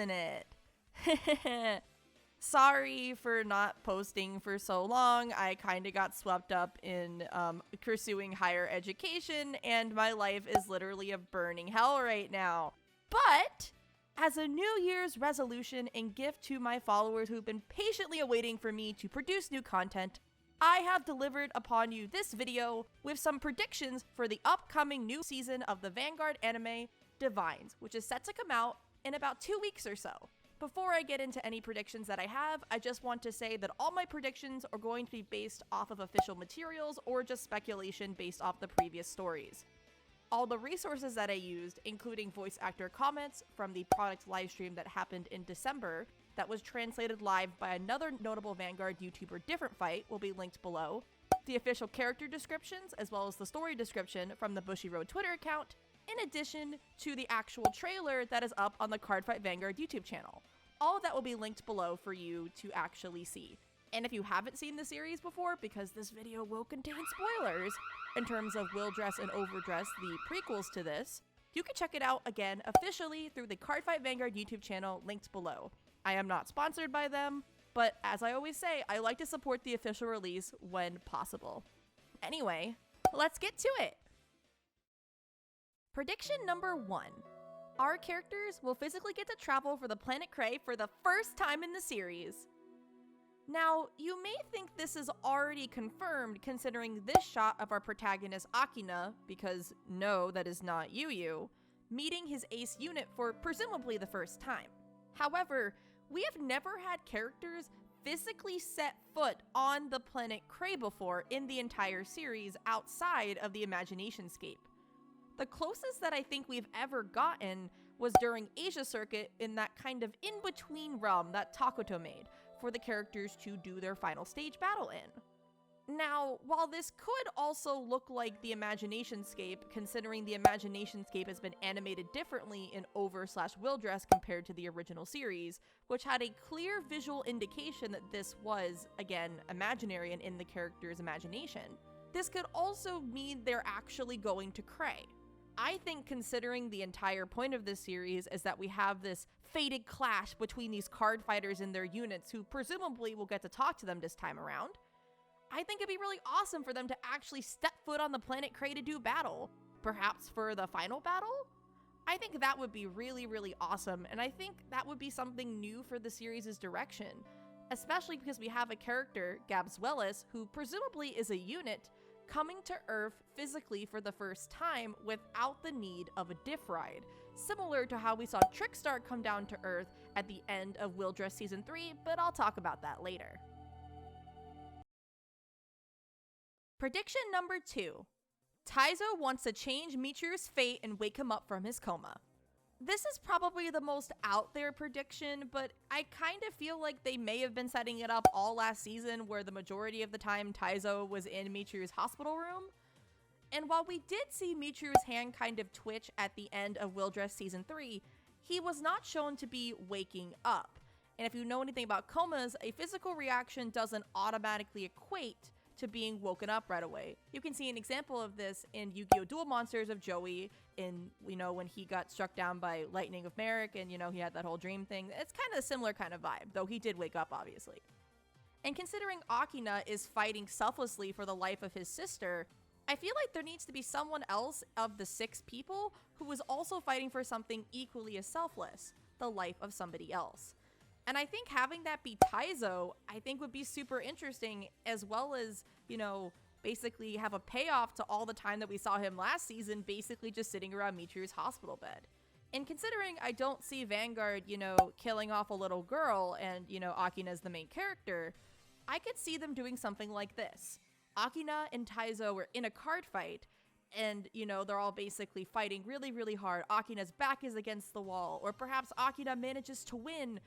isn't it? Sorry for not posting for so long. I kind of got swept up in pursuing higher education, and my life is literally a burning hell right now. But as a New Year's resolution and gift to my followers who've been patiently awaiting for me to produce new content, I have delivered upon you this video with some predictions for the upcoming new season of the Vanguard anime, Divinez, which is set to come out in about 2 weeks or so. Before I get into any predictions that I have, I just want to say that all my predictions are going to be based off of official materials or just speculation based off the previous stories. All the resources that I used, including voice actor comments from the product livestream that happened in December, that was translated live by another notable Vanguard YouTuber, Different Fight, will be linked below. The official character descriptions, as well as the story description from the Bushiroad Twitter account, in addition to the actual trailer that is up on the Cardfight Vanguard YouTube channel. All of that will be linked below for you to actually see. And if you haven't seen the series before, because this video will contain spoilers in terms of Will Dress and Overdress, the prequels to this, you can check it out again officially through the Cardfight Vanguard YouTube channel linked below. I am not sponsored by them, but as I always say, I like to support the official release when possible. Anyway, let's get to it! Prediction number 1. Our characters will physically get to travel for the planet Cray for the first time in the series. Now, you may think this is already confirmed considering this shot of our protagonist Akina, because no, that is not Yu, meeting his ace unit for presumably the first time. However, we have never had characters physically set foot on the planet Cray before in the entire series outside of the Imaginationscape. The closest that I think we've ever gotten was during Asia Circuit in that kind of in-between realm that Takoto made for the characters to do their final stage battle in. Now, while this could also look like the Imaginationscape, considering the Imaginationscape has been animated differently in Will Dress compared to the original series, which had a clear visual indication that this was, again, imaginary and in the character's imagination, this could also mean they're actually going to Cray. I think considering the entire point of this series is that we have this fated clash between these card fighters and their units who presumably will get to talk to them this time around, I think it'd be really awesome for them to actually step foot on the planet Cray to do battle. Perhaps for the final battle? I think that would be really, really awesome, and I think that would be something new for the series' direction, especially because we have a character, Gabis, who presumably is a unit, coming to Earth physically for the first time without the need of a diff ride, similar to how we saw Trickstar come down to Earth at the end of Will Dress Season 3, but I'll talk about that later. Prediction number 2. Taizo wants to change Michiru's fate and wake him up from his coma. This is probably the most out there prediction, but I kind of feel like they may have been setting it up all last season where the majority of the time Taizo was in Michiru's hospital room. And while we did see Michiru's hand kind of twitch at the end of Will Dress Season 3, he was not shown to be waking up. And if you know anything about comas, a physical reaction doesn't automatically equate to being woken up right away. You can see an example of this in Yu-Gi-Oh! Duel Monsters of Joey in, when he got struck down by lightning of Merrick and, he had that whole dream thing. It's kind of a similar kind of vibe, though he did wake up, obviously. And considering Akina is fighting selflessly for the life of his sister, I feel like there needs to be someone else of the 6 people who is also fighting for something equally as selfless, the life of somebody else. And I think having that be Taizo, I think would be super interesting, as well as, basically have a payoff to all the time that we saw him last season, basically just sitting around Michiru's hospital bed. And considering I don't see Vanguard, killing off a little girl and, Akina's the main character, I could see them doing something like this. Akina and Taizo were in a card fight, and, they're all basically fighting really, really hard. Akina's back is against the wall, or perhaps Akina manages to win,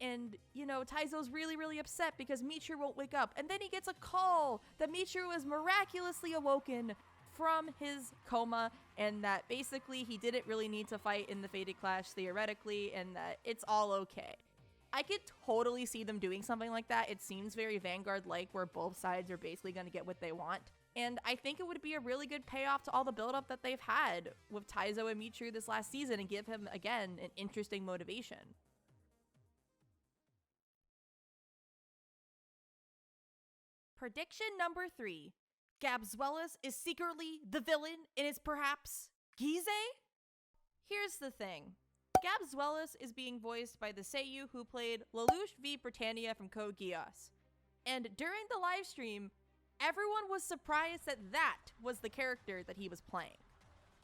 and, Taizo's really, really upset because Michiru won't wake up. And then he gets a call that Michiru is miraculously awoken from his coma, and that basically he didn't really need to fight in the fated clash theoretically, and that it's all okay. I could totally see them doing something like that. It seems very Vanguard-like, where both sides are basically going to get what they want. And I think it would be a really good payoff to all the build-up that they've had with Taizo and Michiru this last season, and give him, again, an interesting motivation. Prediction number 3. Gabs is secretly the villain and is perhaps Gize? Here's the thing. Gabs is being voiced by the Seiyu who played Lelouch v Britannia from Code Geass. And during the live stream, everyone was surprised that that was the character that he was playing.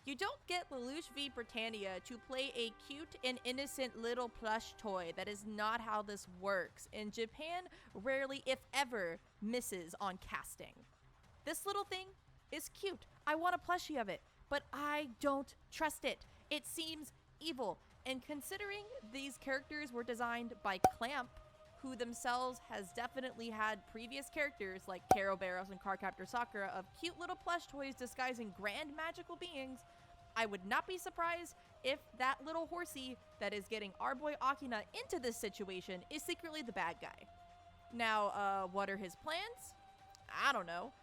You don't get Lelouch v Britannia to play a cute and innocent little plush toy. That is not how this works, and Japan rarely, if ever, misses on casting. This little thing is cute. I want a plushie of it, but I don't trust it. It seems evil, and considering these characters were designed by Clamp, who themselves has definitely had previous characters like Caro Barros and Cardcaptor Sakura of cute little plush toys disguising grand magical beings, I would not be surprised if that little horsey that is getting our boy Akina into this situation is secretly the bad guy. Now, what are his plans? I don't know.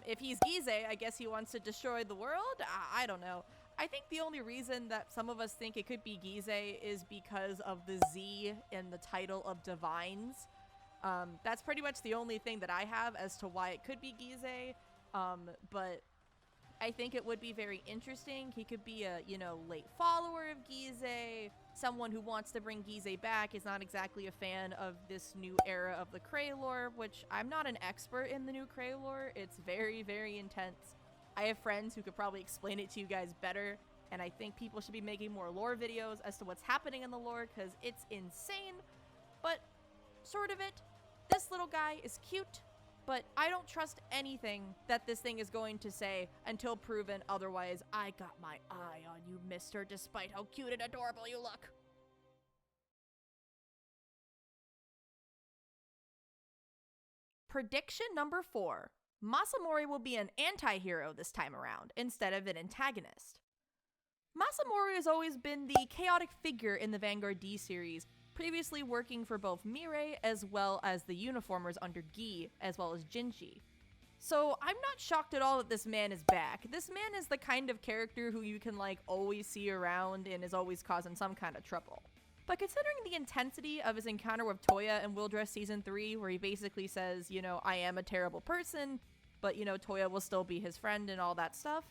If he's Gize, I guess he wants to destroy the world? I don't know. I think the only reason that some of us think it could be Gize is because of the Z in the title of Divinez. That's pretty much the only thing that I have as to why it could be Gize. But I think it would be very interesting. He could be a, late follower of Gize, someone who wants to bring Gize back, is not exactly a fan of this new era of the Cray lore, which I'm not an expert in the new Cray lore. It's very, very intense. I have friends who could probably explain it to you guys better, and I think people should be making more lore videos as to what's happening in the lore, because it's insane, but sort of it. This little guy is cute, but I don't trust anything that this thing is going to say until proven otherwise. I got my eye on you, mister, despite how cute and adorable you look. Prediction number 4. Masamori will be an anti-hero this time around, instead of an antagonist. Masamori has always been the chaotic figure in the Vanguard D series, previously working for both Mirai as well as the uniformers under Gi, as well as Jinji. So I'm not shocked at all that this man is back. This man is the kind of character who you can always see around and is always causing some kind of trouble. But considering the intensity of his encounter with Toya in Will Dress Season 3, where he basically says, I am a terrible person, but, Toya will still be his friend and all that stuff,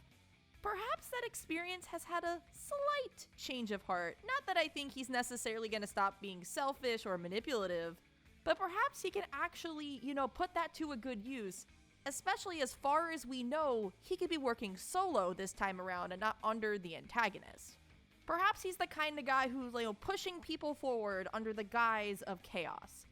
perhaps that experience has had a slight change of heart. Not that I think he's necessarily going to stop being selfish or manipulative, but perhaps he can actually, put that to a good use, especially as far as we know, he could be working solo this time around and not under the antagonist. Perhaps he's the kind of guy who's pushing people forward under the guise of chaos.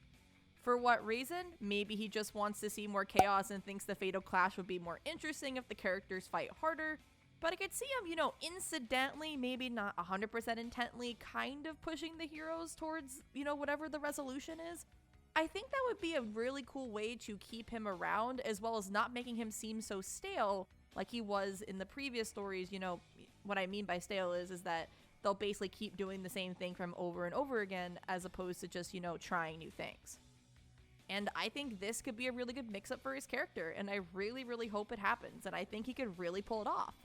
For what reason? Maybe he just wants to see more chaos and thinks the Fatal Clash would be more interesting if the characters fight harder. But I could see him, incidentally, maybe not 100% intently, kind of pushing the heroes towards, whatever the resolution is. I think that would be a really cool way to keep him around, as well as not making him seem so stale like he was in the previous stories. What I mean by stale is that they'll basically keep doing the same thing from over and over again, as opposed to just, trying new things. And I think this could be a really good mix-up for his character, and I really, really hope it happens, and I think he could really pull it off.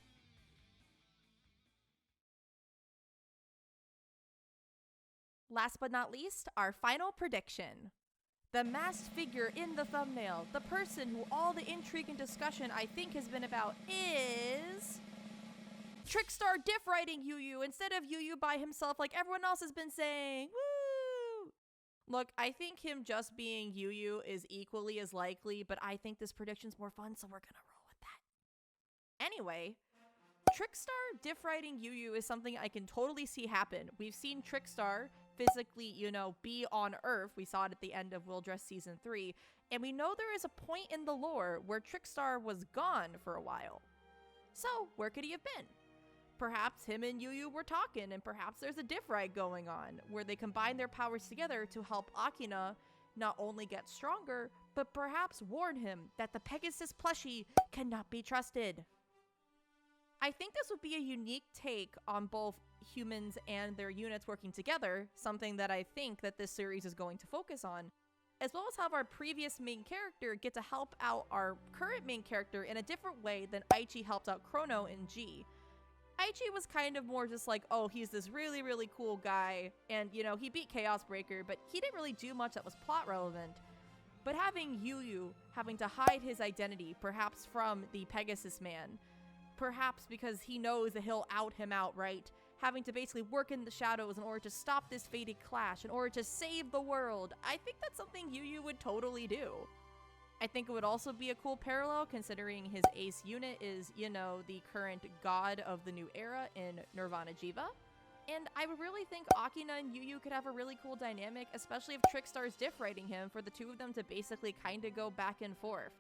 Last but not least, our final prediction. The masked figure in the thumbnail, the person who all the intrigue and discussion I think has been about is Trickstar diff writing Yu instead of Yu by himself like everyone else has been saying. Woo! Look, I think him just being Yu is equally as likely, but I think this prediction's more fun, so we're gonna roll with that. Anyway, Trickstar diff writing Yu is something I can totally see happen. We've seen Trickstar physically, be on Earth. We saw it at the end of Will Dress Season 3, and we know there is a point in the lore where Trickstar was gone for a while. So, where could he have been? Perhaps him and Yu were talking, and perhaps there's a diff write going on, where they combine their powers together to help Akina not only get stronger, but perhaps warn him that the Pegasus plushie cannot be trusted. I think this would be a unique take on both humans and their units working together, something that I think that this series is going to focus on, as well as have our previous main character get to help out our current main character in a different way than Aichi helped out Chrono in G. Aichi was kind of more just like, oh, he's this really, really cool guy, and, he beat Chaos Breaker, but he didn't really do much that was plot relevant. But having Yu having to hide his identity, perhaps from the Pegasus Man, perhaps because he knows that he'll out him outright, having to basically work in the shadows in order to stop this fated clash, in order to save the world, I think that's something Yu would totally do. I think it would also be a cool parallel considering his ace unit is, you know, the current god of the new era in Nirvana Jiva. And I would really think Akina and Yu could have a really cool dynamic, especially if Trickstar's diff writing him for the two of them to basically kind of go back and forth.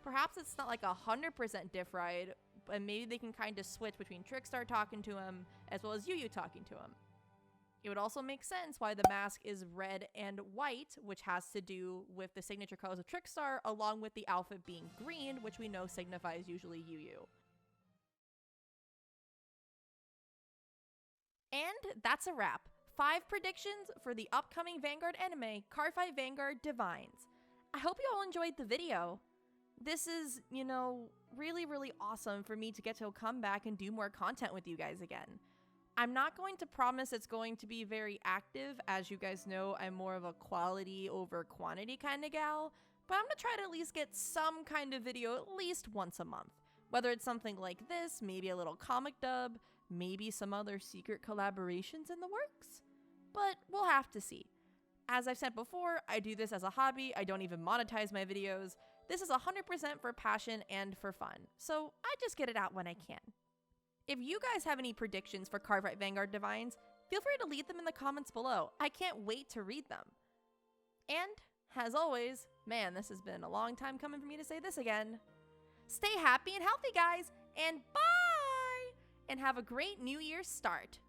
Perhaps it's not like 100% diff ride, but maybe they can kind of switch between Trickstar talking to him as well as Yu talking to him. It would also make sense why the mask is red and white, which has to do with the signature colors of Trickstar, along with the outfit being green, which we know signifies usually Yu. And that's a wrap. 5 predictions for the upcoming Vanguard anime, Cardfight Vanguard Divinez. I hope you all enjoyed the video. This is, you know, really awesome for me to get to come back and do more content with you guys again. I'm not going to promise it's going to be very active. As you guys know, I'm more of a quality over quantity kind of gal, but I'm going to try to at least get some kind of video at least once a month. Whether it's something like this, maybe a little comic dub, maybe some other secret collaborations in the works, but we'll have to see. As I've said before, I do this as a hobby. I don't even monetize my videos. This is 100% for passion and for fun, so I just get it out when I can. If you guys have any predictions for Cardfight Vanguard Divinez, feel free to leave them in the comments below. I can't wait to read them. And, as always, man, this has been a long time coming for me to say this again. Stay happy and healthy, guys, and bye! And have a great New Year's start.